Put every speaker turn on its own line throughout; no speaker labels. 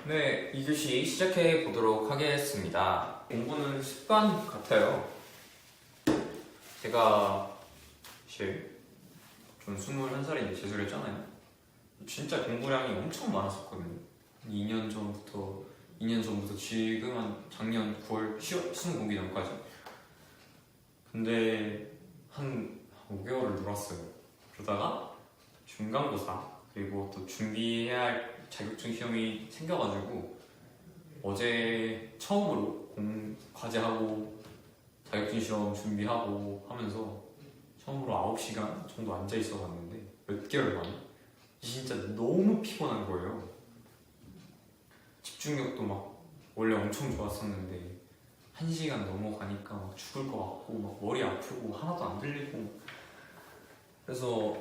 네, 2교시 시작해 보도록 하겠습니다. 공부는 습관 같아요. 제가 사실 전 21살인데 재수를 했잖아요. 진짜 공부량이 엄청 많았었거든요. 2년 전부터 지금 한 작년 9월 수능 공기 전까지. 근데 한 5개월을 놀았어요. 그러다가 중간고사 그리고 또 준비해야 할 자격증 시험이 생겨가지고 어제 처음으로 과제하고 자격증 시험 준비하고 하면서 처음으로 9시간 정도 앉아있어 봤는데 몇 개월 만에 진짜 너무 피곤한 거예요. 집중력도 막 원래 엄청 좋았었는데 1시간 넘어가니까 막 죽을 것 같고 막 머리 아프고 하나도 안 들리고. 그래서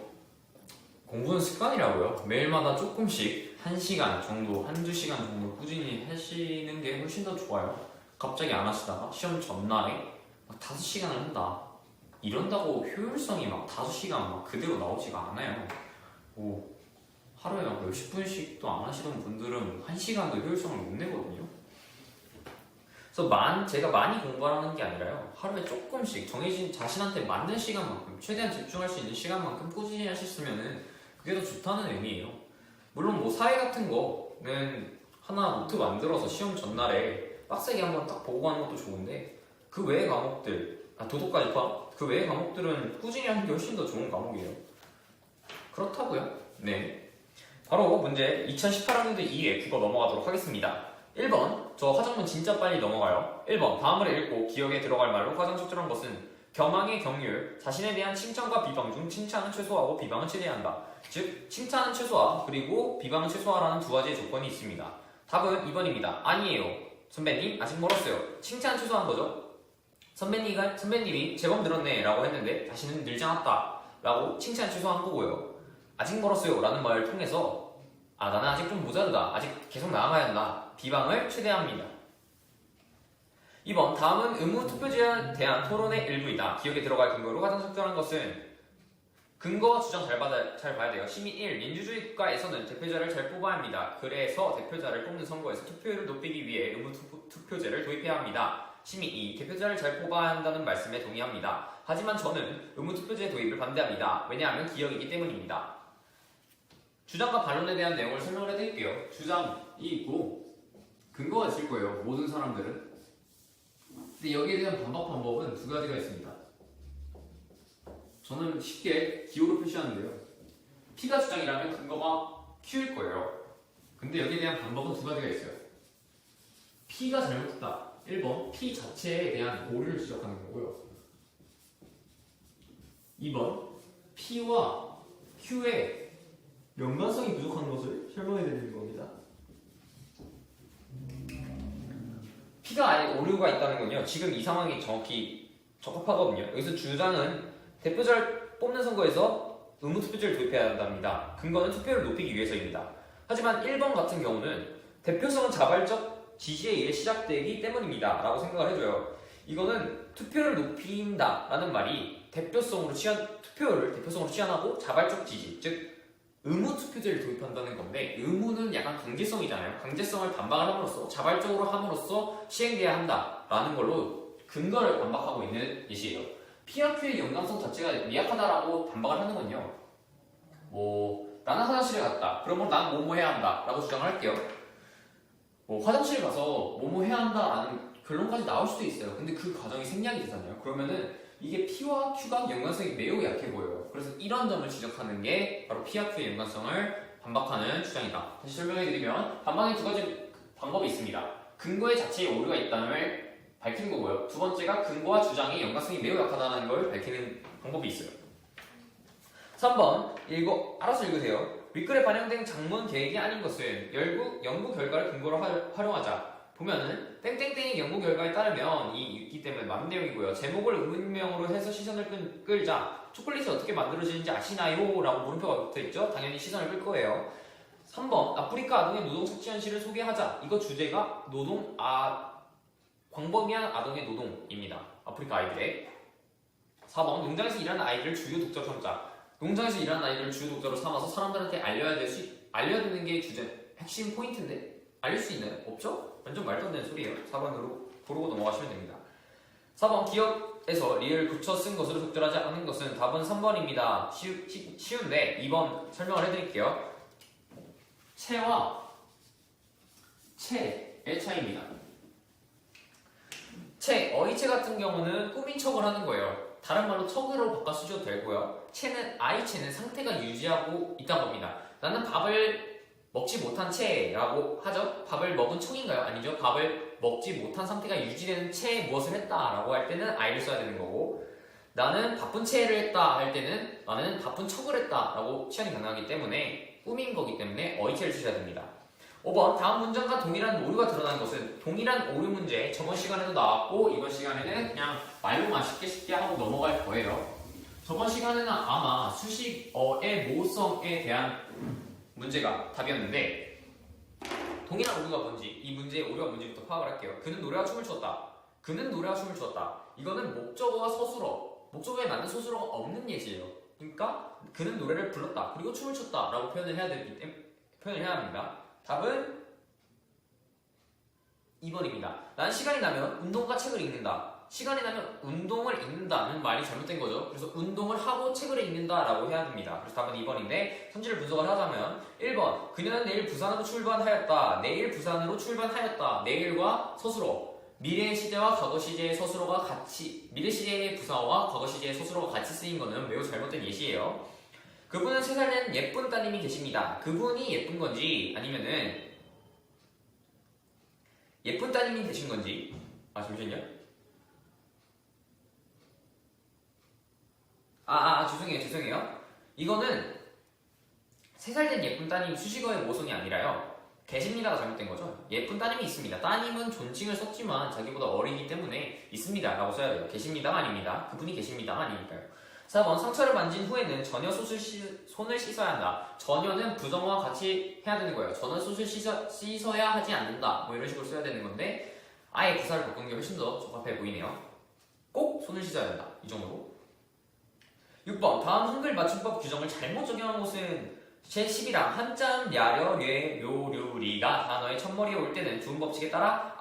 공부는 습관이라고요. 매일마다 조금씩 1시간 정도, 1~2시간 정도 꾸준히 하시는 게 훨씬 더 좋아요. 갑자기 안 하시다가 시험 전날에 막 5시간을 한다. 이런다고 효율성이 막 5시간 막 그대로 나오지가 않아요. 뭐 하루에 막 몇십 분씩도 안 하시던 분들은 1시간도 효율성을 못 내거든요. 그래서 제가 많이 공부하는 게 아니라요. 하루에 조금씩 정해진 자신한테 맞는 시간만큼, 최대한 집중할 수 있는 시간만큼 꾸준히 하셨으면은 그게 더 좋다는 의미예요. 물론 뭐 사회 같은 거는 하나 노트 만들어서 시험 전날에 빡세게 한번 딱 보고 가는 것도 좋은데 그 외의 과목들, 도덕까지 포함? 그 외의 과목들은 꾸준히 하는 게 훨씬 더 좋은 과목이에요. 그렇다고요? 네. 바로 문제 2018학년도 2회 국어 넘어가도록 하겠습니다. 1번, 저 화장문 진짜 빨리 넘어가요. 1번, 다음을 읽고 기억에 들어갈 말로 가장 적절한 것은 겸항의 경률, 자신에 대한 칭찬과 비방 중 칭찬은 최소화하고 비방은 최대한다. 즉, 칭찬은 최소화, 그리고 비방은 최소화라는 두 가지의 조건이 있습니다. 답은 2번입니다. 아니에요. 선배님, 아직 멀었어요. 칭찬은 최소화한 거죠? 선배님이 제법 늘었네 라고 했는데 다시는 늘지 않았다 라고 칭찬은 최소화한 거고요. 아직 멀었어요 라는 말을 통해서 나는 아직 좀 모자르다. 아직 계속 나아가야 한다. 비방을 최대화합니다. 2번, 다음은 의무투표제에 대한 토론의 일부이다. 기억에 들어갈 근거로 가장 적절한 것은 근거와 주장 잘 봐야 돼요. 시민 1, 민주주의 국가에서는 대표자를 잘 뽑아야 합니다. 그래서 대표자를 뽑는 선거에서 투표율을 높이기 위해 의무투표제를 도입해야 합니다. 시민 2, 대표자를 잘 뽑아야 한다는 말씀에 동의합니다. 하지만 저는 의무투표제 도입을 반대합니다. 왜냐하면 기억이기 때문입니다. 주장과 반론에 대한 내용을 설명을 해드릴게요. 주장이 있고 근거가 있을 거예요. 모든 사람들은. 근데 여기에 대한 반박 방법은 두 가지가 있습니다. 저는 쉽게 기호로 표시하는데요. P가 주장이라면 근거가 Q일 거예요. 근데 여기에 대한 방법은 두 가지가 있어요. P가 잘못했다. 1번, P 자체에 대한 오류를 지적하는 거고요. 2번, P와 Q의 연관성이 부족한 것을 설명해 드리는 겁니다. P가 아예 오류가 있다는 건요, 지금 이 상황이 정확히 적합하거든요. 여기서 주장은 대표자를 뽑는 선거에서 의무투표제를 도입해야 한답니다. 근거는 투표율을 높이기 위해서입니다. 하지만 1번 같은 경우는 대표성은 자발적 지지에 의해 시작되기 때문입니다 라고 생각을 해줘요. 이거는 투표를 높인다 라는 말이 투표를 대표성으로 치환하고 자발적 지지, 즉 의무투표제를 도입한다는 건데, 의무는 약간 강제성이잖아요. 강제성을 반박을 함으로써, 자발적으로 함으로써 시행돼야 한다라는 걸로 근거를 반박하고 있는 예시예요. P와 Q의 연관성 자체가 미약하다라고 반박을 하는 건요, 나는 화장실에 갔다. 그러면 난 뭐뭐 해야 한다 라고 주장을 할게요. 화장실에 가서 뭐뭐 해야 한다라는 결론까지 나올 수도 있어요. 근데 그 과정이 생략이 되잖아요. 그러면은 이게 P와 Q가 연관성이 매우 약해 보여요. 그래서 이런 점을 지적하는 게 바로 P와 Q의 연관성을 반박하는 주장이다. 다시 설명해드리면 반박의 두 가지 방법이 있습니다. 근거의 자체에 오류가 있다는 밝히는 거고요. 두 번째가 근거와 주장의 연관성이 매우 약하다는 걸 밝히는 방법이 있어요. 3번, 알아서 읽으세요. 윗글에 반영된 작문 계획이 아닌 것은 연구 결과를 근거로 활용하자. 보면은 땡땡땡이 연구 결과에 따르면 이 있기 때문에 맞는 내용이고요. 제목을 의문명으로 해서 시선을 끌자. 초콜릿이 어떻게 만들어지는지 아시나요? 라고 물음표가 붙어있죠. 당연히 시선을 끌 거예요. 3번, 아프리카 아동의 노동 착취 현실을 소개하자. 이거 주제가 광범위한 아동의 노동입니다. 아프리카 아이들의. 4번, 농장에서 일하는 아이들을 주요 독자로 삼자. 농장에서 일하는 아이들을 주요 독자로 삼아서 사람들한테 알려야 되는 게 핵심 포인트인데 알릴 수 있나요? 없죠? 완전 말도 안 되는 소리예요. 4번으로 고르고 넘어가시면 됩니다. 4번 기억에서 리을 붙여 쓴 것으로 적절하지 않은 것은 답은 3번입니다. 쉬운데 2번 설명을 해드릴게요. 채와 채의 차이입니다. 채, 어이채 같은 경우는 꾸민 척을 하는 거예요. 다른 말로 척으로 바꿔 쓰셔도 되고요. 채는 아이채는 상태가 유지하고 있다는 겁니다. 나는 밥을 먹지 못한 채라고 하죠. 밥을 먹은 척인가요? 아니죠. 밥을 먹지 못한 상태가 유지되는 채에 무엇을 했다라고 할 때는 I를 써야 되는 거고, 나는 바쁜 채를 했다 할 때는 나는 바쁜 척을 했다라고 취한이 가능하기 때문에 꾸민 거기 때문에 어이채를 쓰셔야 됩니다. 5번 다음 문장과 동일한 오류가 드러난 것은 동일한 오류 문제 저번 시간에도 나왔고 이번 시간에는 그냥 말로만 쉽게 하고 넘어갈 거예요. 저번 시간에는 아마 수식어의 모성에 대한 문제가 답이었는데 동일한 오류가 뭔지 이 문제의 오류가 뭔지부터 파악을 할게요. 그는 노래와 춤을 추었다. 그는 노래와 춤을 추었다. 이거는 목적어와 서술어, 목적어에 맞는 서술어가 없는 예시예요. 그러니까 그는 노래를 불렀다. 그리고 춤을 췄다 라고 표현을 해야 합니다. 답은 2번입니다. 난 시간이 나면 운동과 책을 읽는다. 시간이 나면 운동을 읽는다는 말이 잘못된 거죠. 그래서 운동을 하고 책을 읽는다라고 해야 됩니다. 그래서 답은 2번인데 선지를 분석을 하자면 1번 그녀는 내일 부산으로 출발하였다. 내일 부산으로 출발하였다. 내일과 서술어 미래 시제와 과거 시제의 서술어가 같이 미래 시제의 부사어와 과거 시제의 서술어가 같이 쓰인 거는 매우 잘못된 예시예요. 그분은 3살 된 예쁜 따님이 계십니다. 그분이 예쁜 건지 아니면은 예쁜 따님이 계신 건지 잠시만요. 죄송해요. 이거는 3살 된 예쁜 따님 수식어의 모성이 아니라요. 계십니다가 잘못된 거죠. 예쁜 따님이 있습니다. 따님은 존칭을 썼지만 자기보다 어리기 때문에 있습니다 라고 써야 돼요. 계십니다가 아닙니다. 그분이 계십니다가 아니니까요. 4번 상처를 만진 후에는 전혀 손을 씻어야 한다. 전혀는 부정어와 같이 해야 되는 거예요. 전혀 손을 씻어야 하지 않는다. 뭐 이런 식으로 써야 되는 건데 아예 부사를 바꾼 게 훨씬 더 적합해 보이네요. 꼭 손을 씻어야 된다. 이 정도로. 6번 다음 한글 맞춤법 규정을 잘못 적용한 것은 제11항 한자음 야려 뇌 묘 류 리가 단어의 첫머리에 올 때는 두음 법칙에 따라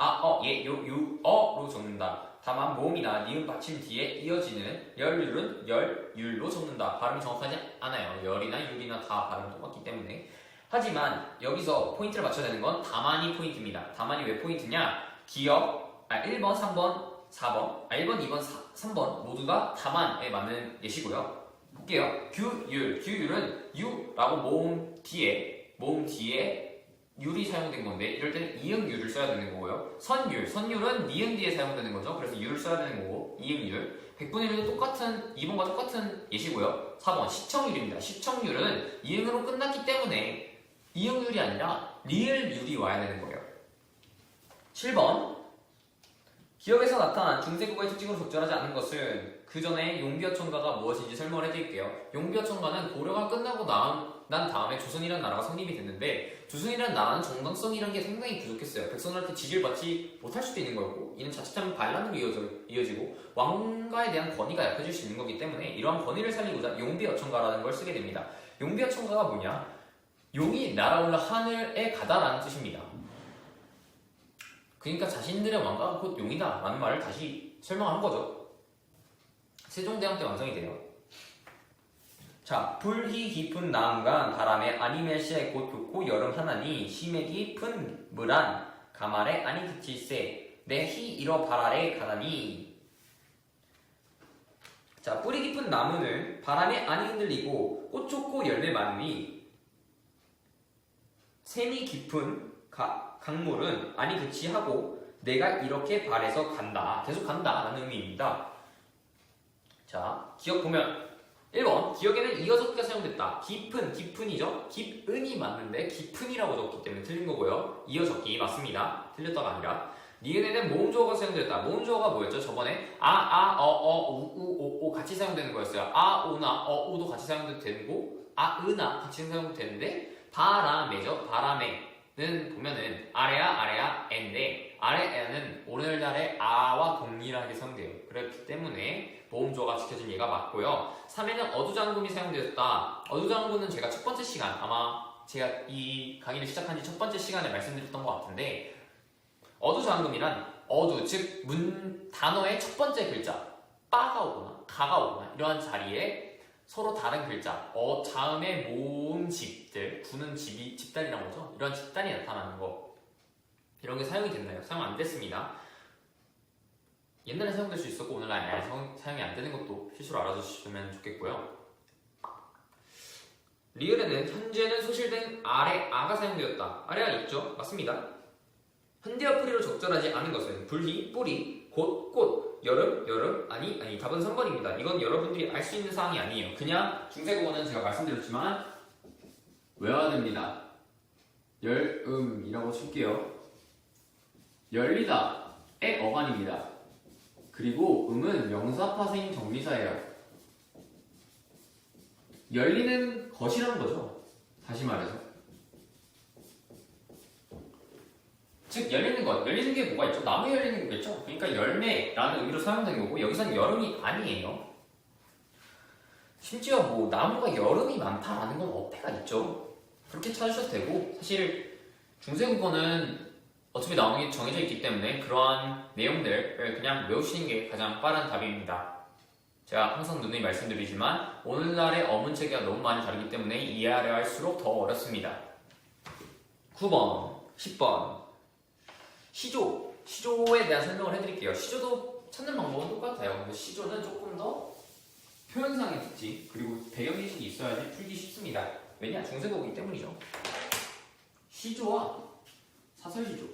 로 적는다. 다만 모음이나 니은 받침 뒤에 이어지는 열률은 열율로 적는다. 발음이 정확하지 않아요. 열이나 율이나 다 발음 똑같기 때문에. 하지만 여기서 포인트를 맞춰야 되는 건 다만이 포인트입니다. 다만이 왜 포인트냐? 1번, 3번, 4번, 1번, 2번, 3번 모두가 다만에 맞는 예시고요. 볼게요. 규율은 유라고 모음 뒤에 율이 사용된 건데 이럴 때는 이응율을 써야 되는 거고요. 선율은 니은 뒤에 사용되는 거죠. 그래서 율을 써야 되는 거고 이응율. 100분의 1도 똑같은 2번과 똑같은 예시고요. 4번 시청률입니다. 시청률은 이응으로 끝났기 때문에 이응율이 아니라 리을율이 와야 되는 거예요. 7번 기억에서 나타난 중세국어의 특징으로 적절하지 않은 것은 그 전에 용비어천가가 무엇인지 설명을 해드릴게요. 용비어천가는 고려가 끝나고 난 다음에 조선이라는 나라가 성립이 됐는데 조선이라는 나라는 정당성이라는 게 상당히 부족했어요. 백성들한테 지지를 받지 못할 수도 있는 거였고 이는 자칫하면 반란으로 이어지고 왕가에 대한 권위가 약해질 수 있는 거기 때문에 이러한 권위를 살리고자 용비어천가라는 걸 쓰게 됩니다. 용비어천가가 뭐냐? 용이 날아올라 하늘에 가다라는 뜻입니다. 그러니까 자신들의 왕가가 곧 용이다 라는 말을 다시 설명한 거죠. 세종대왕 때 완성이 돼요. 자, 불희 깊은 나음간 바람에 아니멜시에 곧 좋고 여름 하나니 심해 깊은 물안 가말에 아니 그칠세 내희 이러 발아래 가나니. 자, 뿌리 깊은 나무는 바람에 아니 흔들리고 꽃 좋고 열매 많으니 샘이 깊은 강물은 아니 그치하고 내가 이렇게 발해서 간다. 계속 간다 라는 의미입니다. 자, 기억 보면 1번 기억에는 이어적기가 사용됐다. 깊은이죠. 깊은이 맞는데 깊은이라고 적기 때문에 틀린 거고요. 이어적기 맞습니다. 틀렸다가 아니라. 니은에는 모음조어가 사용됐다. 모음조어가 뭐였죠? 저번에 우, 오 같이 사용되는 거였어요. 오나 우도 같이 사용돼도 되고 으나 같이 사용돼도 되는데 바람에죠. 바람에는 보면은 아래야 애인데 아래에는 오늘날의 아와 동일하게 사용돼요. 그렇기 때문에 모음조어가 지켜진 예가 맞고요. 3에는 어두장군이 사용되었다. 어두장군은 제가 첫 번째 시간 아마 제가 이 강의를 시작한 지 첫 번째 시간에 말씀드렸던 것 같은데 어두저항금이란 어두, 즉 단어의 첫 번째 글자 빠가 오거나 가가 오거나 이러한 자리에 서로 다른 글자 자음의 모음집들, 구는 집단이라고 하죠. 이런 집단이 나타나는 거 이런 게 사용이 됐나요? 사용 안 됐습니다. 옛날에 사용될 수 있었고 오늘날 아예 사용이 안 되는 것도 필수로 알아주시면 좋겠고요. 리을에는 현재는 소실된 아래 아가 사용되었다. 아래가 있죠? 맞습니다. 현대어 풀이로 적절하지 않은 것은 불리, 뿌리, 곧, 꽃, 여름, 아니 답은 3번입니다. 이건 여러분들이 알 수 있는 사항이 아니에요. 그냥 중세국어는 제가 말씀드렸지만 외워야 됩니다. 열음이라고 칠게요. 열리다의 어간입니다. 그리고 음은 명사파생 정비사예요. 열리는 것이라는 거죠. 다시 말해서. 즉 열리는 것, 열리는 게 뭐가 있죠? 나무 열리는 거겠죠? 그러니까 열매라는 의미로 사용된 거고 여기서는 여름이 아니에요. 심지어 뭐 나무가 여름이 많다라는 건 어폐가 있죠. 그렇게 찾으셔도 되고 사실 중세국어는 어차피 나오는 게 정해져 있기 때문에 그러한 내용들을 그냥 외우시는 게 가장 빠른 답입니다. 제가 항상 누누이 말씀드리지만 오늘날의 어문체계가 너무 많이 다르기 때문에 이해하려 할수록 더 어렵습니다. 9번, 10번 시조에 대한 설명을 해드릴게요. 시조도 찾는 방법은 똑같아요. 근데 시조는 조금 더 표현상의 특징 그리고 배경지식이 있어야지 풀기 쉽습니다. 왜냐? 중세국어이기 때문이죠. 시조와 사설시조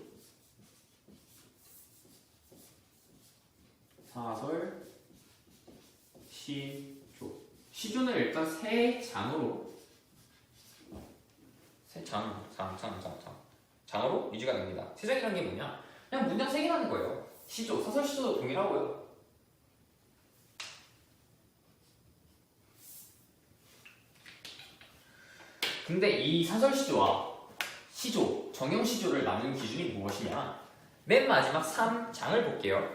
시조는 일단 세 장으로 유지가 됩니다. 세 장이라는 게 뭐냐? 그냥 문장 세 개라는 거예요. 시조, 사설시조도 동일하고요. 근데 이 사설시조와 시조, 정형시조를 나누는 기준이 무엇이냐? 맨 마지막 3장을 볼게요.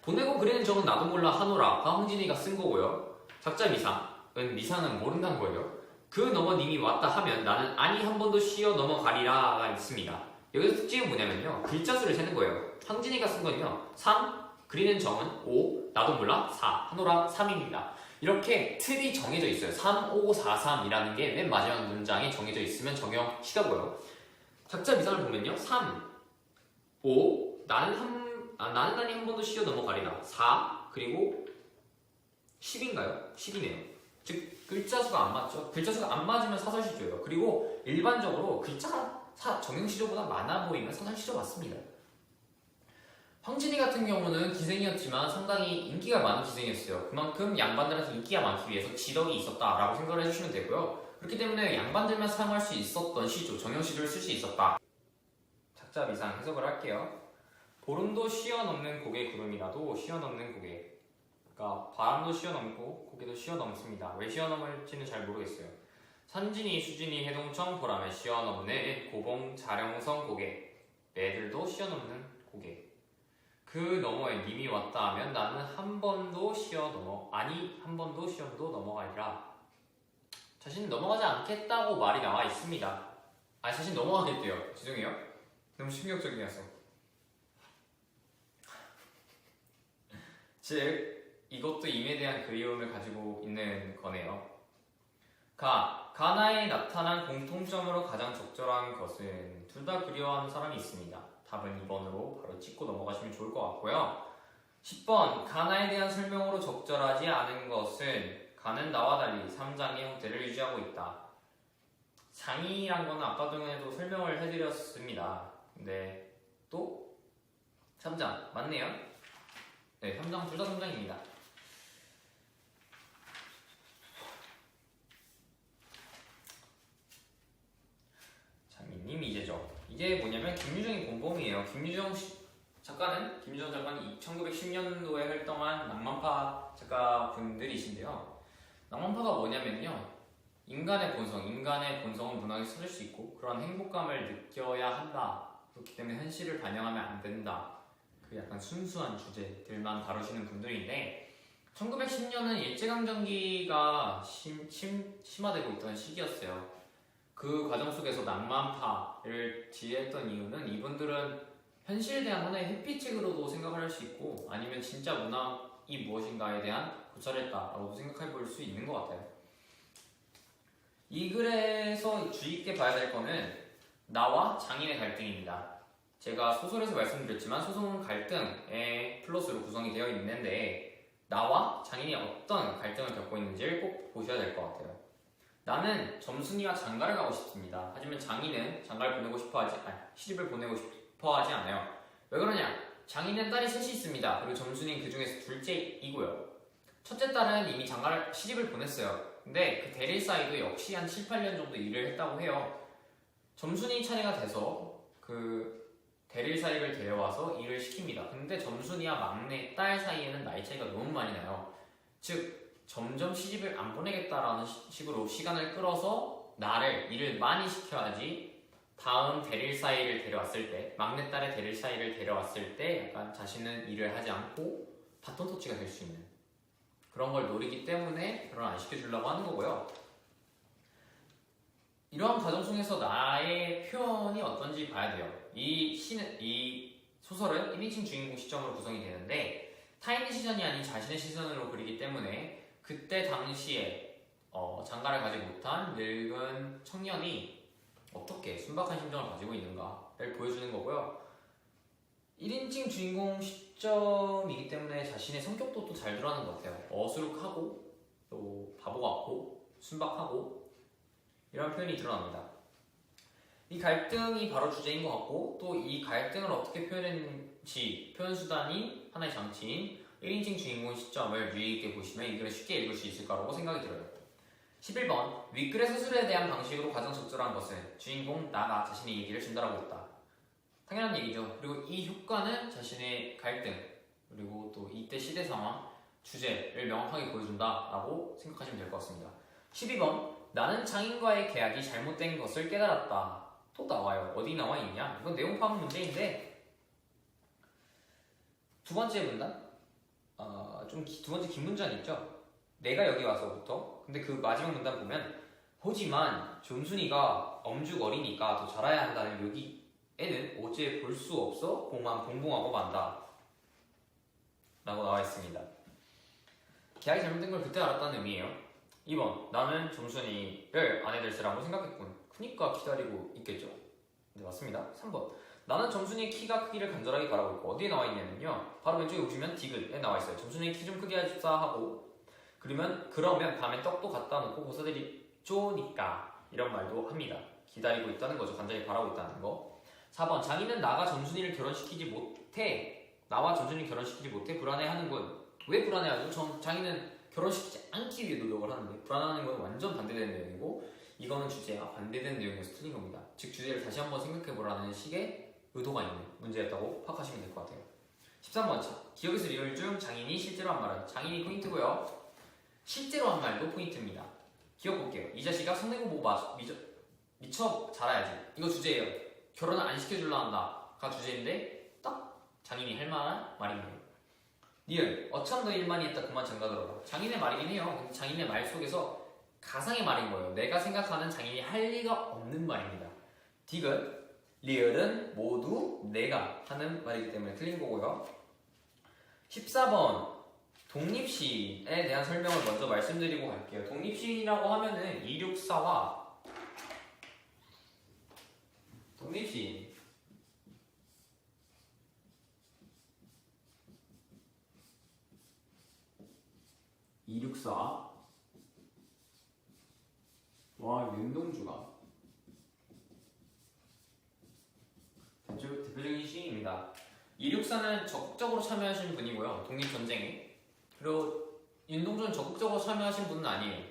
보내고 그리는 적은 나도 몰라 하노라 황진이가 쓴 거고요. 작자 미상은 모른다는 거예요. 그 넘어 님이 왔다 하면 나는 아니 한 번도 쉬어 넘어가리라가 있습니다. 여기서 특징은 뭐냐면요. 글자 수를 세는 거예요. 황진이가 쓴 건요. 3, 그리는 정은 5, 나도 몰라 4, 하노라 3입니다. 이렇게 틀이 정해져 있어요. 3, 5, 4, 3이라는 게 맨 마지막 문장이 정해져 있으면 정형 시가고요. 작자 미상을 보면요. 3, 5, 나는 아니 한 번도 쉬어 넘어가리라 4, 그리고 10인가요? 10이네요. 즉 글자 수가 안 맞죠? 글자 수가 안 맞으면 사설시조예요. 그리고 일반적으로 글자가 정형시조보다 많아 보이면 사설시조 맞습니다. 황진이 같은 경우는 기생이었지만 상당히 인기가 많은 기생이었어요. 그만큼 양반들한테 인기가 많기 위해서 지덕이 있었다라고 생각을 해주시면 되고요. 그렇기 때문에 양반들만 사용할 수 있었던 시조, 정형시조를 쓸 수 있었다. 작자 미상 해석을 할게요. 보름도 쉬어 넘는 고개 구름이라도 쉬어 넘는 고개. 그러니까 바람도 쉬어 넘고 고개도 쉬어 넘습니다. 왜 쉬어 넘을지는 잘 모르겠어요. 산진이, 수진이, 해동청, 보람에 쉬어 넘는 고봉, 자령성 고개. 매들도 쉬어 넘는 고개. 그 너머에 님이 왔다 하면 나는 한 번도 쉬어 넘어가리라. 자신은 넘어가지 않겠다고 말이 나와 있습니다. 자신 넘어가겠대요. 죄송해요. 너무 충격적이어서. 즉 이것도 임에 대한 그리움을 가지고 있는 거네요. 가나에 나타난 공통점으로 가장 적절한 것은 둘 다 그리워하는 사람이 있습니다. 답은 2번으로 바로 찍고 넘어가시면 좋을 것 같고요. 10번 가나에 대한 설명으로 적절하지 않은 것은 가는 나와 달리 3장의 형태를 유지하고 있다. 장이란 건 아까 전에도 설명을 해드렸습니다. 근데 또 3장 맞네요. 네, 3장 둘 다 3장입니다. 장미님 이제죠. 이게 뭐냐면 김유정의 본범이에요. 김유정 작가는 1910년도에 활동한 낭만파 작가분들이신데요. 낭만파가 뭐냐면요. 인간의 본성은 문학에 찾을 수 있고 그런 행복감을 느껴야 한다. 그렇기 때문에 현실을 반영하면 안 된다. 그 약간 순수한 주제들만 다루시는 분들인데 1910년은 일제강점기가 심화되고 있던 시기였어요. 그 과정 속에서 낭만파를 지휘했던 이유는 이분들은 현실에 대한 하나의 회피책으로도 생각을 할 수 있고 아니면 진짜 문학이 무엇인가에 대한 고찰했다라고 생각해 볼 수 있는 것 같아요. 이 글에서 주의 깊게 봐야 될 거는 나와 장인의 갈등입니다. 제가 소설에서 말씀드렸지만 소설은 갈등의 플롯으로 구성이 되어 있는데 나와 장인이 어떤 갈등을 겪고 있는지를 꼭 보셔야 될 것 같아요. 나는 점순이와 장가를 가고 싶습니다. 하지만 장인은 장가를 보내고 시집을 보내고 싶어 하지 않아요. 왜 그러냐? 장인은 딸이 셋이 있습니다. 그리고 점순이는 그 중에서 둘째이고요. 첫째 딸은 이미 시집을 보냈어요. 근데 그 대릴 사이도 역시 한 7, 8년 정도 일을 했다고 해요. 점순이 차례가 돼서 그 대릴 사이를 데려와서 일을 시킵니다. 근데 점순이와 막내 딸 사이에는 나이 차이가 너무 많이 나요. 즉 점점 시집을 안 보내겠다라는 식으로 시간을 끌어서 일을 많이 시켜야지 다음 대릴 사이를 데려왔을 때 막내딸의 대릴 사이를 데려왔을 때 약간 자신은 일을 하지 않고 바톤 터치가 될 수 있는 그런 걸 노리기 때문에 결혼 안 시켜주려고 하는 거고요. 이러한 과정 속에서 나의 표현이 어떤지 봐야 돼요. 이 소설은 1인칭 주인공 시점으로 구성이 되는데 타인의 시선이 아닌 자신의 시선으로 그리기 때문에 그때 당시에 장가를 가지 못한 늙은 청년이 어떻게 순박한 심정을 가지고 있는가를 보여주는 거고요. 1인칭 주인공 시점이기 때문에 자신의 성격도 또 잘 드러나는 것 같아요. 어수룩하고 또 바보 같고 순박하고 이런 표현이 드러납니다. 이 갈등이 바로 주제인 것 같고 또 이 갈등을 어떻게 표현했는지 표현 수단이 하나의 장치인 1인칭 주인공 시점을 유의 있게 보시면 이 글을 쉽게 읽을 수 있을 거라고 생각이 들어요. 11번 윗글의 서술에 대한 방식으로 가장 적절한 것은 주인공 나가 자신의 얘기를 전달하고 있다. 당연한 얘기죠. 그리고 이 효과는 자신의 갈등 그리고 또 이때 시대 상황 주제를 명확하게 보여준다라고 생각하시면 될 것 같습니다. 12번 나는 장인과의 계약이 잘못된 것을 깨달았다. 또 나와요. 어디 나와 있냐? 이건 내용 파악 문제인데 두 번째 문단 두 번째 긴 문장 있죠? 내가 여기 와서부터 근데 그 마지막 문단 보면 하지만 점순이가 엄죽어리니까 더 자라야 한다는 여기에는 어째 볼 수 없어 봉봉하고 만다 라고 나와 있습니다. 계약이 잘못된 걸 그때 알았다는 의미예요. 2번 나는 점순이를 아내 될 사람으로 생각했군. 그니까 기다리고 있겠죠? 네 맞습니다. 3번 나는 점순이의 키가 크기를 간절하게 바라고 있고 어디에 나와 있냐면요 바로 왼쪽에 보시면 디귿에 나와 있어요. 점순이의 키 좀 크게 해줍사 하고 그러면 밤에 떡도 갖다 놓고 고사들이 쪼니까 이런 말도 합니다. 기다리고 있다는 거죠. 간절히 바라고 있다는 거. 4번 장인은 나와 점순이를 결혼시키지 못해 불안해하는군. 왜 불안해하죠? 장인은 결혼시키지 않기 위해 노력을 하는데 불안하는 건 완전 반대되는 내용이고 이거는 주제와 반대되는 내용에서 틀린 겁니다. 즉 주제를 다시 한번 생각해보라는 식의 의도가 있는 문제였다고 파악하시면 될 것 같아요. 13번 기억에서 리얼 중 장인이 실제로 한 말은 장인이 포인트고요. 실제로 한 말도 포인트입니다. 기억 볼게요. 이 자식아 성내고 미쳐 자라야지. 이거 주제예요. 결혼을 안 시켜줄라 한다가 주제인데 딱 장인이 할 만한 말이네요. 리얼 어참 너 일만이 했다 그만 장가들어라. 장인의 말이긴 해요. 근데 장인의 말 속에서 가상의 말인 거예요. 내가 생각하는 장인이 할 리가 없는 말입니다. 디귿 리얼은 모두 내가 하는 말이기 때문에 틀린 거고요. 14번 독립시인에 대한 설명을 먼저 말씀드리고 갈게요. 독립시인이라고 하면은 264와 독립시인 264 와 윤동주가 대표적인 시인입니다. 264는 적극적으로 참여하신 분이고요. 독립전쟁에. 그리고 윤동주는 적극적으로 참여하신 분은 아니에요.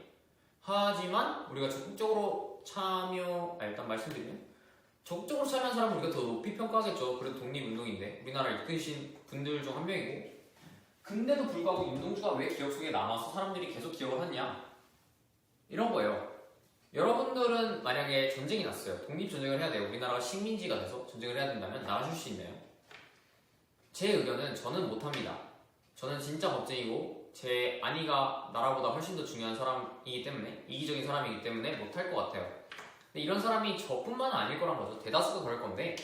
하지만 우리가 적극적으로 일단 말씀드리면 적극적으로 참여한 사람은 우리가 더 높이 평가하겠죠. 그래도 독립운동인데 우리나라를 이끄신 분들 중 한 명이고 근데도 불구하고 윤동주가 왜 기억 속에 남아서 사람들이 계속 기억을 하냐 이런 거예요. 여러분들은 만약에 전쟁이 났어요. 독립전쟁을 해야 돼요. 우리나라가 식민지가 돼서 전쟁을 해야 된다면 나가실 수 있나요? 제 의견은 저는 못합니다. 저는 진짜 겁쟁이고 제 아니가 나라보다 훨씬 더 중요한 사람이기 때문에 이기적인 사람이기 때문에 못할 것 같아요. 근데 이런 사람이 저뿐만 아닐 거란 거죠. 대다수가 그럴 건데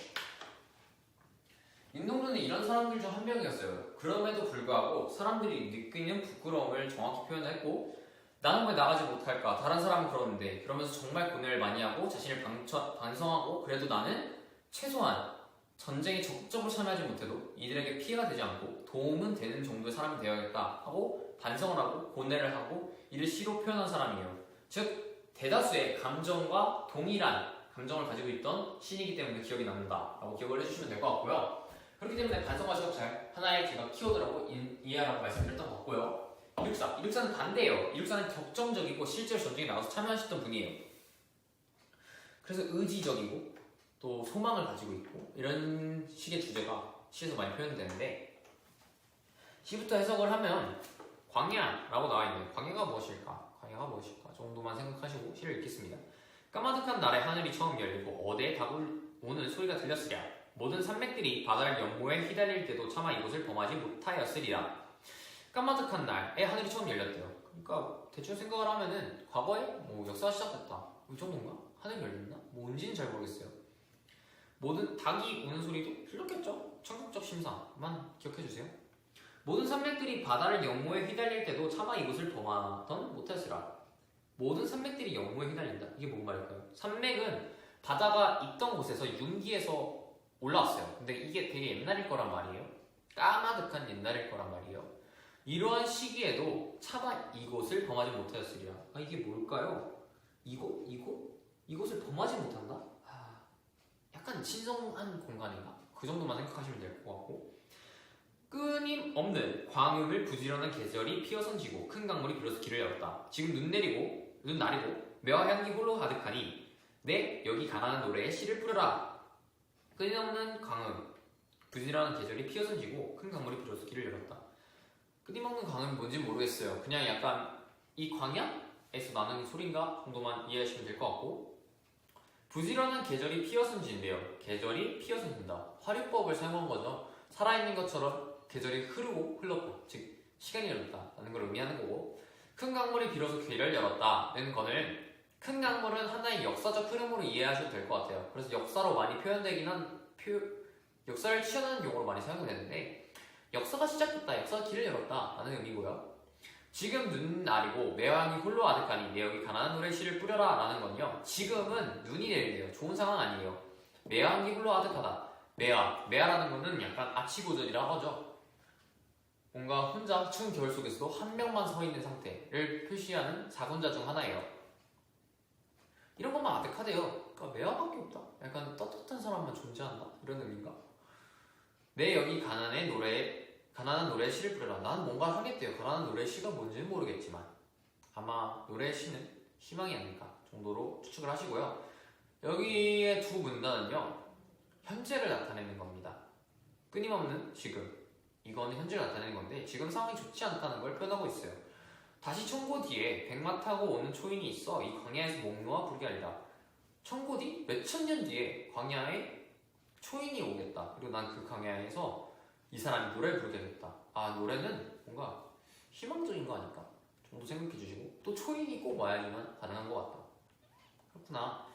윤동주는 이런 사람들 중 한 명이었어요. 그럼에도 불구하고 사람들이 느끼는 부끄러움을 정확히 표현했고 나는 왜 나가지 못할까? 다른 사람은 그러는데 그러면서 정말 고뇌를 많이 하고 자신을 반성하고 그래도 나는 최소한 전쟁에 적극적으로 참여하지 못해도 이들에게 피해가 되지 않고 도움은 되는 정도의 사람이 되어야겠다 하고 반성을 하고 고뇌를 하고 이를 시로 표현한 사람이에요. 즉 대다수의 감정과 동일한 감정을 가지고 있던 신이기 때문에 기억이 남는다 라고 기억을 해주시면 될 것 같고요. 그렇기 때문에 반성과 적잘 하나의 제가 키워드라고 이해하라고 말씀드렸던 것 같고요. 이륙사는 반대예요. 이륙사는 격정적이고 실제로 전쟁에 나가서 참여하셨던 분이에요. 그래서 의지적이고 또 소망을 가지고 있고 이런 식의 주제가 시에서 많이 표현되는데 시부터 해석을 하면 광야라고 나와있네요. 광야가 무엇일까? 광야가 무엇일까? 정도만 생각하시고 시를 읽겠습니다. 까마득한 날에 하늘이 처음 열리고 어대에 다가오는 소리가 들렸으랴. 모든 산맥들이 바다를 연모에 휘달릴 때도 차마 이곳을 범하지 못하였으리라. 까마득한 날에 하늘이 처음 열렸대요. 그러니까 대충 생각을 하면은 과거에 뭐 역사가 시작됐다. 이 정도인가? 하늘이 열렸나? 뭔지는 잘 모르겠어요. 모든 닭이 우는 소리도 들렸겠죠? 천국적 심사만 기억해주세요. 모든 산맥들이 바다를 연모에 휘달릴 때도 차마 이곳을 범하던 못했으라. 모든 산맥들이 연모에 휘달린다. 이게 뭔 말일까요? 산맥은 바다가 있던 곳에서 윤기에서 올라왔어요. 근데 이게 되게 옛날일 거란 말이에요. 까마득한 옛날일 거란 말이에요. 이러한 시기에도 차마 이곳을 범하지 못하였으리라. 아, 이게 뭘까요? 이곳을 범하지 못한다? 약간 신성한 공간인가? 그 정도만 생각하시면 될 것 같고 끊임없는 광음을 부지런한 계절이 피어선지고 큰 강물이 비로소 길을 열었다. 지금 눈 나리고 매화 향기 홀로 가득하니 내 여기 가난한 노래에 씨를 뿌려라. 끊임없는 광음, 부지런한 계절이 피어선지고 큰 강물이 비로소 길을 열었다. 끊임없는 광음이 뭔지 모르겠어요. 그냥 약간 이 광야에서 나는 소리인가 정도만 이해하시면 될 것 같고 부지런한 계절이 피어선지인데요. 계절이 피어선진다. 화류법을 사용한 거죠. 살아있는 것처럼 계절이 흐르고 흘렀고 즉 시간이 흘렀다라는 걸 의미하는 거고 큰 강물이 비로소 길을 열었다는 거는 큰 강물은 하나의 역사적 흐름으로 이해하셔도 될 것 같아요. 그래서 역사로 많이 표현되긴 역사를 취하는 용어로 많이 사용이 되는데 역사가 시작됐다, 역사가 길을 열었다 라는 의미고요. 지금 눈 나리고 매화향이 홀로 아득하니 내 여기 가난한 노래 씨를 뿌려라 라는 건요. 지금은 눈이 내린대요. 좋은 상황 아니에요. 매화향이 홀로 아득하다. 매화라는 거는 약간 아치고전이라고 하죠. 뭔가 혼자 추운 겨울 속에서도 한 명만 서 있는 상태를 표시하는 사군자 중 하나예요. 이런 것만 아득하대요. 그러니까 매화밖에 없다. 약간 떳떳한 사람만 존재한다? 이런 의미인가? 내 여기 가난한 노래에 시를 뿌려라. 나는 뭔가 하겠대요. 가난한 노래의 시가 뭔지는 모르겠지만 아마 노래의 시는 희망이 아닐까 정도로 추측을 하시고요. 여기에 두 문단은요. 현재를 나타내는 겁니다. 끊임없는 지금. 이거는 현재를 나타내는 건데 지금 상황이 좋지 않다는 걸 표현하고 있어요. 다시 청고 뒤에 백마 타고 오는 초인이 있어 이 광야에서 목놓아 부르게 하리라. 청고 뒤? 몇천 년 뒤에 광야에 초인이 오겠다. 그리고 난 그 광야에서 이 사람이 노래를 부르게 됐다. 아, 노래는 뭔가 희망적인 거 아닐까 정도 생각해 주시고 또 초인이 꼭 와야지만 가능한 것 같다. 그렇구나.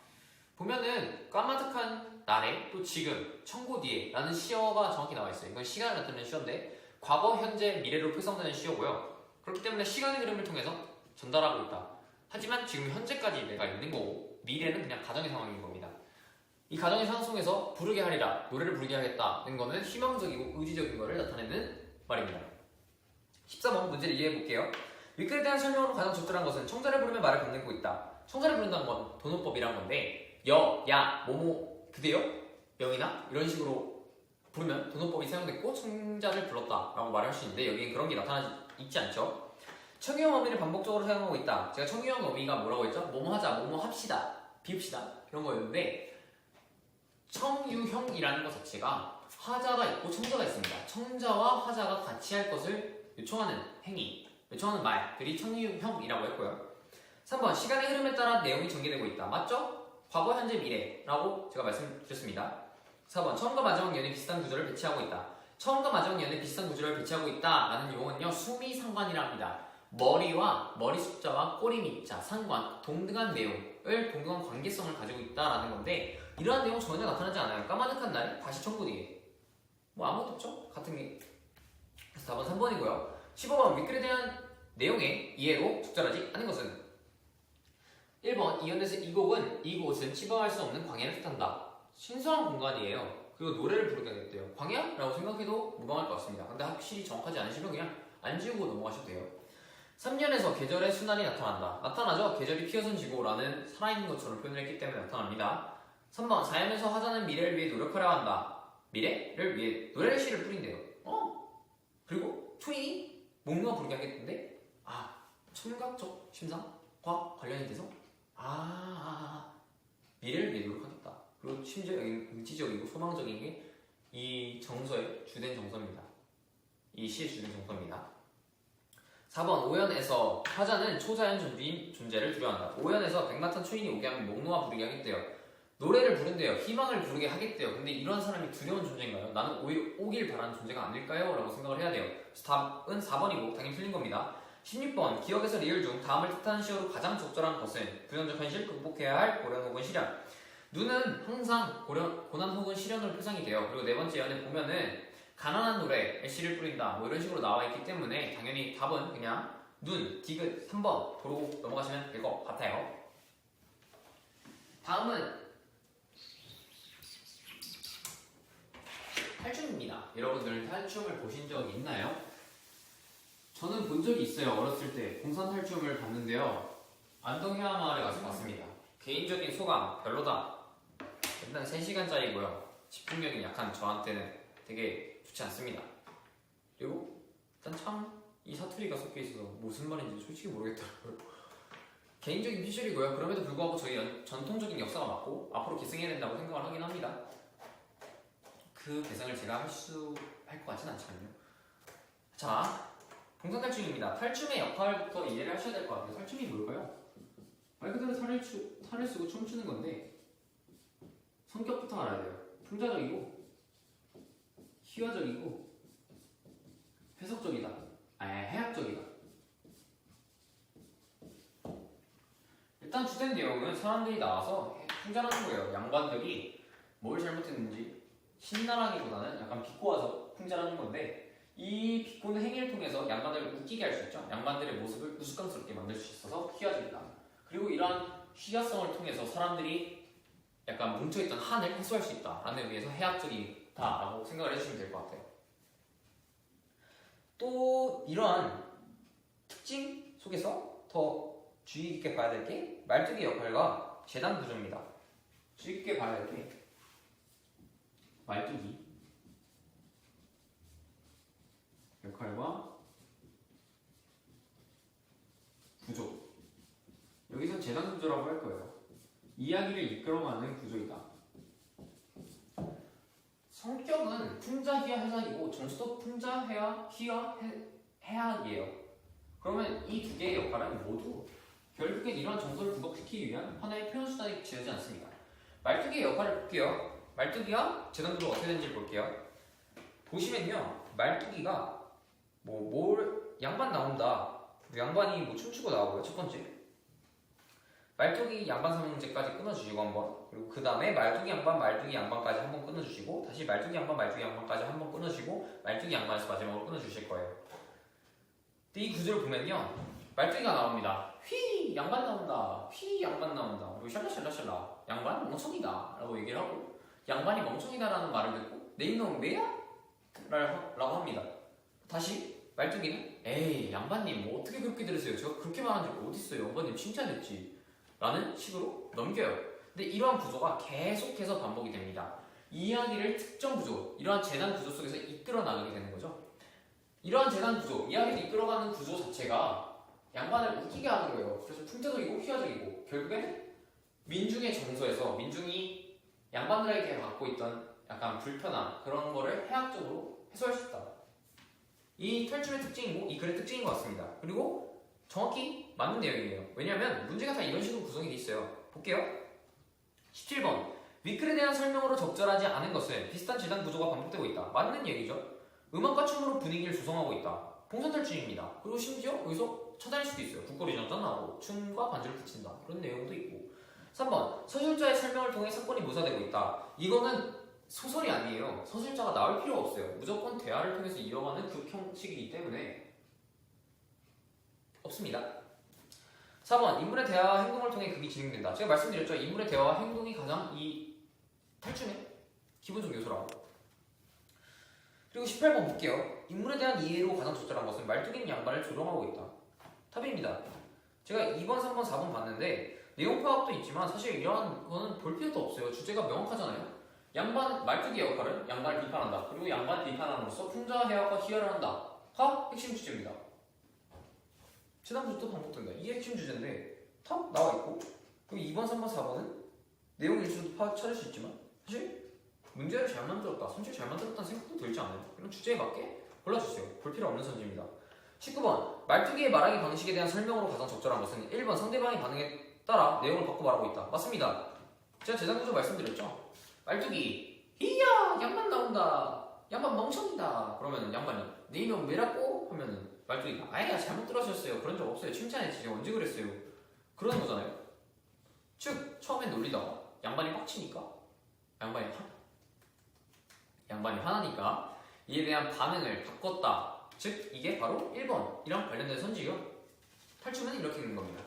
보면은 까마득한 날에 또 지금 청고 뒤에 라는 시어가 정확히 나와 있어요. 이건 시간을 나타내는 시어인데 과거, 현재, 미래로 표성되는 시어고요. 그렇기 때문에 시간의 흐름을 통해서 전달하고 있다. 하지만 지금 현재까지 내가 있는 거고 미래는 그냥 가정의 상황인 겁니다. 이 가정의 상황 속에서 부르게 하리라, 노래를 부르게 하겠다는 거는 희망적이고 의지적인 것을 나타내는 말입니다. 13번 문제를 이해해 볼게요. 윗글에 대한 설명으로 가장 적절한 것은 청자를 부르며 말을 건네고 있다. 청자를 부른다는 건 도노법이란 건데 야, 뭐뭐 그대여, 명이나 이런 식으로 부르면 도노법이 사용됐고 청자를 불렀다라고 말할 수 있는데 여기엔 그런 게 나타나지 있지 않죠? 청유형 어미를 반복적으로 사용하고 있다. 제가 청유형 어미가 뭐라고 했죠? 뭐뭐 하자, 뭐뭐 합시다, 비읍시다 이런 거였는데 청유형이라는 것 자체가 하자가 있고 청자가 있습니다. 청자와 하자가 같이 할 것을 요청하는 행위, 요청하는 말들이 청유형이라고 했고요. 3번 시간의 흐름에 따라 내용이 전개되고 있다. 맞죠? 과거, 현재, 미래라고 제가 말씀드렸습니다. 4번 처음과 마지막 연에 비슷한 구조를 배치하고 있다. 처음과 마지막 연에 비슷한 구조를 배치하고 있다 라는 용어는요 수미상관이라 합니다. 머리와 머리 숫자와 꼬리 밑자, 상관, 동등한 내용 노래를 동등한 관계성을 가지고 있다라는 건데 이러한 내용 전혀 나타나지 않아요. 까마득한 날 다시 천국이에 뭐 아무것도 없죠? 같은 게. 그래서 답은 3번이고요. 15번 위클에 대한 내용의 이해로 적절하지 않은 것은 1번 이연에서 이곳은 치부할 수 없는 광야를 뜻한다. 신선한 공간이에요. 그리고 노래를 부르게 됐대요. 광야라고 생각해도 무방할 것 같습니다. 근데 확실히 정확하지 않으시면 그냥 안 지우고 넘어가셔도 돼요. 3년에서 계절의 순환이 나타난다. 나타나죠? 계절이 피어선 지고라는 살아있는 것처럼 표현을 했기 때문에 나타납니다. 3번 4년에서 화자는 미래를 위해 노력하려 한다. 미래를 위해 노래를 시를 뿌린대요. 그리고 초인이 목놓아 부르게 하겠는데 청각적 심상과 관련이 돼서 미래를 위해 노력하겠다. 그리고 심지어 의지적이고 소망적인 게 이 정서의 주된 정서입니다. 이 시의 주된 정서입니다. 4번 오연에서 화자는 초자연 존재인 존재를 두려워한다. 오연에서 백마탄 초인이 오게 하면 목 놓아 부르게 하겠대요. 노래를 부른대요. 희망을 부르게 하겠대요. 근데 이런 사람이 두려운 존재인가요? 나는 오히려 오길 바라는 존재가 아닐까요? 라고 생각을 해야 돼요. 그래서 답은 4번이고 당연히 틀린 겁니다. 16번 기억에서 리을 중 다음을 뜻하는 시어로 가장 적절한 것은 부정적 현실, 극복해야 할 고련 혹은 시련. 눈은 항상 고난 혹은 시련으로 표상이 돼요. 그리고 네 번째 연에 보면은 가난한 노래에 씨를 뿌린다 뭐 이런 식으로 나와 있기 때문에 당연히 답은 그냥 눈, 디귿 3번 보고 넘어가시면 될 것 같아요. 다음은 탈춤입니다. 여러분들 탈춤을 보신 적이 있나요? 저는 본 적이 있어요. 어렸을 때 공산 탈춤을 봤는데요. 안동해화 마을에 가서 봤습니다. 개인적인 소감 별로다. 일단 3시간짜리고요. 집중력이 약한 저한테는 되게 좋지 않습니다. 그리고 일단 참 이 사투리가 섞여 있어서 무슨 말인지 솔직히 모르겠더라고요. 개인적인 피셜이고요. 그럼에도 불구하고 저희 전통적인 역사가 맞고 앞으로 계승해야 된다고 생각을 하긴 합니다. 그 계승을 제가 할 것 같진 않지만요. 자, 봉선탈춤입니다. 탈춤의 역할부터 이해를 하셔야 될 것 같아요. 탈춤이 뭘까요? 말 그대로 탈을 쓰고 춤추는 건데 성격부터 알아야 돼요. 풍자적이고 희화적이고 해학적이다. 일단 주된 내용은 사람들이 나와서 풍자하는 거예요. 양반들이 뭘 잘못했는지 신나라기보다는 약간 비꼬아서 풍자하는 건데 이 비꼬는 행위를 통해서 양반들을 웃기게 할 수 있죠. 양반들의 모습을 우스꽝스럽게 만들 수 있어서 희화적이다. 그리고 이러한 희화성을 통해서 사람들이 약간 뭉쳐있던 한을 해소할 수 있다라는 의미에서 해학적이다라고 생각을 해주시면 될 것 같아요. 또 이러한 특징 속에서 더 주의 깊게 봐야 될 게 말뚝의 역할과 재단 구조입니다. 주의 깊게 봐야 될 게 말뚝이 역할과 구조. 여기서 재단 구조라고 할 거예요. 이야기를 이끌어가는 구조이다. 성격은 풍자희화 해상이고 정수도 풍자희화 해학이에요. 그러면 이 두 개의 역할은 모두 결국엔 이러한 정서를 구복시키기 위한 하나의 표현 수단이 지어지지 않습니다. 말뚝의 역할을 볼게요. 말뚝이가 재단 구조가 어떻게 되는지 볼게요. 보시면요, 말뚝이가 양반 나온다. 양반이 뭐 춤추고 나오고요. 첫 번째. 말뚝이 양반 삼형제까지 끊어주시고 한번, 그리고 그 다음에 말뚝이 양반까지 한번 끊어주시고, 다시 말뚝이 양반까지 한번 끊어주시고, 말뚝이 양반에서 마지막으로 끊어주실 거예요. 근데 이 구조를 보면요, 말뚝이가 나옵니다. 휘! 양반 나온다. 휘! 양반 나온다. 그리고 샬라샬라샬라. 양반 멍청이다. 라고 얘기를 하고, 양반이 멍청이다라는 말을 듣고, 내 이놈 왜야? 라고 합니다. 다시 말뚝이는 에이 양반님 뭐 어떻게 그렇게 들으세요? 제가 그렇게 말한 적이 어딨어요? 양반님 칭찬했지. 라는 식으로 넘겨요. 근데 이러한 구조가 계속해서 반복이 됩니다. 이야기를 특정 구조, 이러한 재단 구조 속에서 이끌어 나가게 되는 거죠. 이러한 재단 구조, 이야기를 이끌어가는 구조 자체가 양반을 웃기게 하는 거예요. 그래서 풍자적이고 희화적이고 결국에는 민중의 정서에서 민중이 양반들에게 갖고 있던 약간 불편함 그런 거를 해학적으로 해소할 수 있다. 이 탈춤의 특징이고 이 글의 특징인 것 같습니다. 그리고 정확히 맞는 내용이에요. 왜냐하면 문제가 다 이런 식으로 구성이 돼 있어요. 볼게요. 17번 위클에 대한 설명으로 적절하지 않은 것은 비슷한 재단 구조가 반복되고 있다. 맞는 얘기죠. 음악과 춤으로 분위기를 조성하고 있다. 봉선탈춤입니다. 그리고 심지어 여기서 차단일 수도 있어요. 국거리 장단 나오고 춤과 반주를 붙인다. 그런 내용도 있고 3번 서술자의 설명을 통해 사건이 묘사되고 있다. 이거는 소설이 아니에요. 서술자가 나올 필요가 없어요. 무조건 대화를 통해서 이어가는 그 형식이기 때문에 없습니다. 4번 인물의 대화와 행동을 통해 극이 진행된다. 제가 말씀드렸죠. 인물의 대화와 행동이 가장 이 탈춤의 기본적 요소라고. 그리고 18번 볼게요. 인물에 대한 이해로 가장 적절한 것은 말뚝인 양반을 조롱하고 있다. 답입니다. 제가 2번, 3번, 4번 봤는데 내용 파악도 있지만 사실 이러한 거는 볼 필요도 없어요. 주제가 명확하잖아요. 말뚝의 역할은 양반을 비판한다. 그리고 양반을 비판함으로써 풍자와 해악과 희화를 한다가 핵심 주제입니다. 지난주도 반복된다. 이게 핵심 주제인데 탁 나와있고 그리고 2번, 3번, 4번은 내용 일수도 찾을 수 있지만 사실 문제를 잘 만들었다, 선지를 잘 만들었다는 생각도 들지 않아요. 그럼 주제에 맞게 골라주세요. 볼 필요 없는 선지입니다. 19번 말투기의 말하기 방식에 대한 설명으로 가장 적절한 것은 1번 상대방의 반응에 따라 내용을 바꿔 말하고 있다. 맞습니다. 제가 재작년에 말씀드렸죠. 말투기 이야 양반 나온다, 양반 멍청이다. 그러면 양반이 내 이름 왜라고? 하면은 말투기가 아야 잘못 들으셨어요. 그런 적 없어요. 칭찬했지. 제가 언제 그랬어요. 그러는 거잖아요. 즉 처음엔 놀리다가 양반이 빡치니까 양반이 화나니까 이에 대한 반응을 바꿨다. 즉 이게 바로 1번이랑 관련된 선지요. 탈춤은 이렇게 되는 겁니다.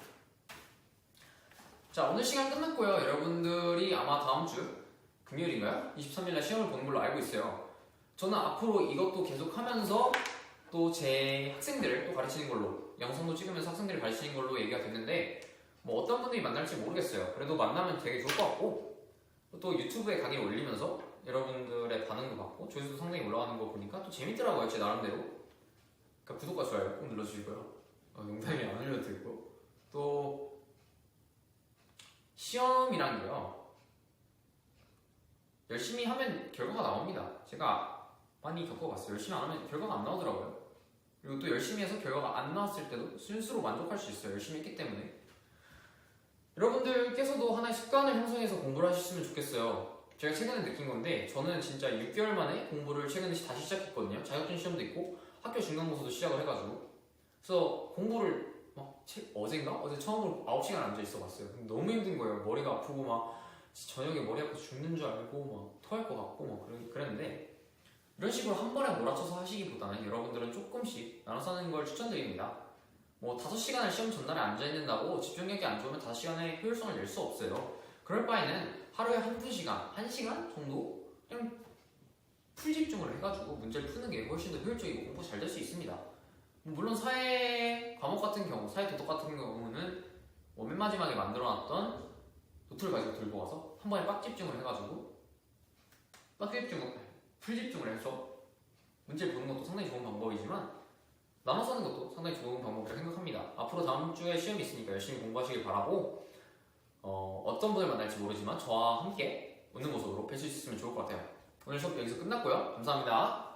자 오늘 시간 끝났고요. 여러분들이 아마 다음 주 금요일인가요? 23일날 시험을 보는 걸로 알고 있어요. 저는 앞으로 이것도 계속 하면서 또 제 학생들을 또 가르치는 걸로 영상도 찍으면서 학생들을 가르치는 걸로 얘기가 됐는데 뭐 어떤 분들이 만날지 모르겠어요. 그래도 만나면 되게 좋을 것 같고 또 유튜브에 강의를 올리면서 여러분들의 반응도 받고 조회수도 상당히 올라가는 거 보니까 또 재밌더라고요. 제 나름대로. 그러니까 구독과 좋아요 꼭 눌러주시고요. 영상이 안 올려도 되고 또 시험이란 게요. 열심히 하면 결과가 나옵니다. 제가 많이 겪어봤어요. 열심히 안 하면 결과가 안 나오더라고요. 그리고 또 열심히 해서 결과가 안 나왔을 때도 스스로 만족할 수 있어요. 열심히 했기 때문에. 여러분들께서도 하나의 습관을 형성해서 공부를 하셨으면 좋겠어요. 제가 최근에 느낀 건데 저는 진짜 6개월 만에 공부를 최근에 다시 시작했거든요. 자격증 시험도 있고 학교 중간고사도 시작을 해가지고 그래서 공부를 막 어제 처음으로 9시간 앉아있어 봤어요. 너무 힘든 거예요. 머리가 아프고 막 저녁에 머리 아파서 죽는 줄 알고 막 토할 것 같고 막 그랬는데 이런 식으로 한 번에 몰아쳐서 하시기보다는 여러분들은 조금씩 나눠서 하는 걸 추천드립니다. 뭐 5시간을 시험 전날에 앉아있는다고 집중력이 안 좋으면 5시간의 효율성을 낼 수 없어요. 그럴 바에는 하루에 한두 시간, 1시간 정도 그냥 풀 집중을 해가지고 문제를 푸는 게 훨씬 더 효율적이고 공부 잘 될 수 있습니다. 물론 사회 과목 같은 경우, 사회 도덕 같은 경우는 맨 마지막에 만들어놨던 노트를 가지고 들고 와서 한 번에 빡 집중을 해가지고 풀 집중을 해서 문제를 보는 것도 상당히 좋은 방법이지만 나눠서 하는 것도 상당히 좋은 방법이라고 생각합니다. 앞으로 다음 주에 시험이 있으니까 열심히 공부하시길 바라고 어떤 분을 만날지 모르지만 저와 함께 웃는 모습으로 뵐 수 있으면 좋을 것 같아요. 오늘 수업 여기서 끝났고요. 감사합니다.